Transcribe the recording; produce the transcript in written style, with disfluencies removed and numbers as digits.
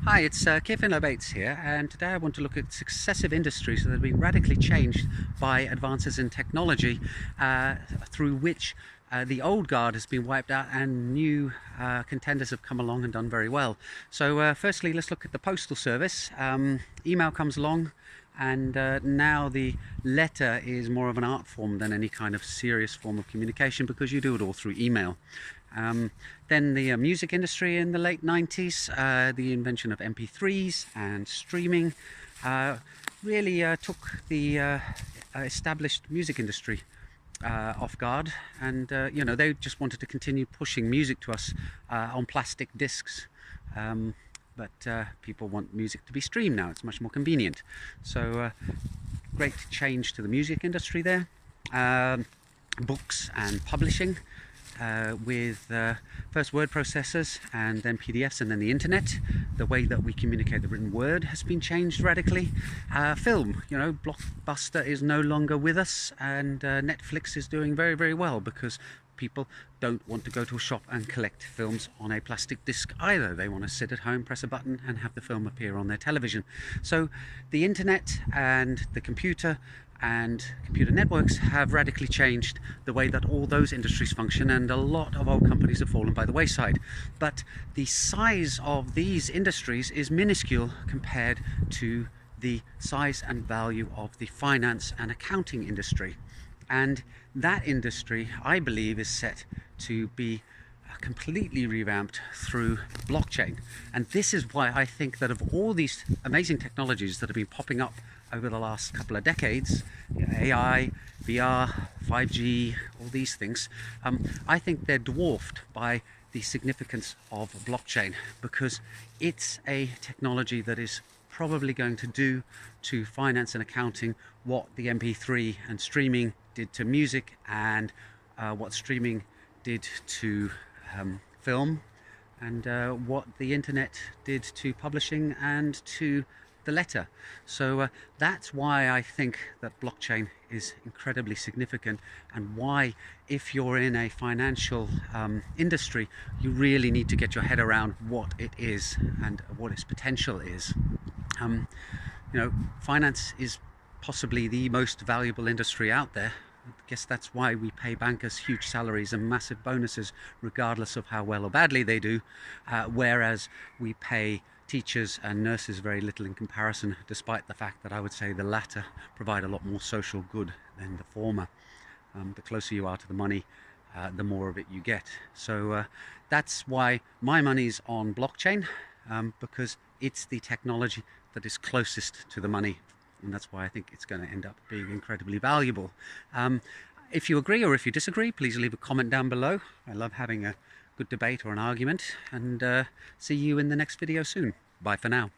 Hi, it's Kevin Bates here, and today I want to look at successive industries that have been radically changed by advances in technology, through which the old guard has been wiped out and new contenders have come along and done very well. So firstly, let's look at the postal service. Email comes along, and now the letter is more of an art form than any kind of serious form of communication, because you do it all through email. Then the music industry in the late 90s, the invention of mp3s and streaming really took the established music industry off guard, and they just wanted to continue pushing music to us on plastic discs. But people want music to be streamed now. It's much more convenient. So great change to the music industry there. Books and publishing, with first word processors and then PDFs and then the internet. The way that we communicate the written word has been changed radically. Film, Blockbuster is no longer with us, and Netflix is doing very, very well because people don't want to go to a shop and collect films on a plastic disc either. They want to sit at home, press a button and have the film appear on their television. So the internet and the computer and computer networks have radically changed the way that all those industries function, and a lot of old companies have fallen by the wayside. But the size of these industries is minuscule compared to the size and value of the finance and accounting industry. And that industry, I believe, is set to be completely revamped through blockchain. And this is why I think that of all these amazing technologies that have been popping up over the last couple of decades, AI, VR, 5G, all these things, I think they're dwarfed by the significance of blockchain, because it's a technology that is probably going to do to finance and accounting what the MP3 and streaming did to music, and what streaming did to film, and what the internet did to publishing and to the letter. So that's why I think that blockchain is incredibly significant, and why, if you're in a financial industry, you really need to get your head around what it is and what its potential is. Finance is possibly the most valuable industry out there. I guess that's why we pay bankers huge salaries and massive bonuses regardless of how well or badly they do, whereas we pay teachers and nurses very little in comparison, despite the fact that I would say the latter provide a lot more social good than the former. The closer you are to the money, the more of it you get. So that's why my money's on blockchain, because it's the technology that is closest to the money, and that's why I think it's going to end up being incredibly valuable. If you agree or if you disagree, please leave a comment down below. I love having a good debate or an argument, and see you in the next video soon. Bye for now.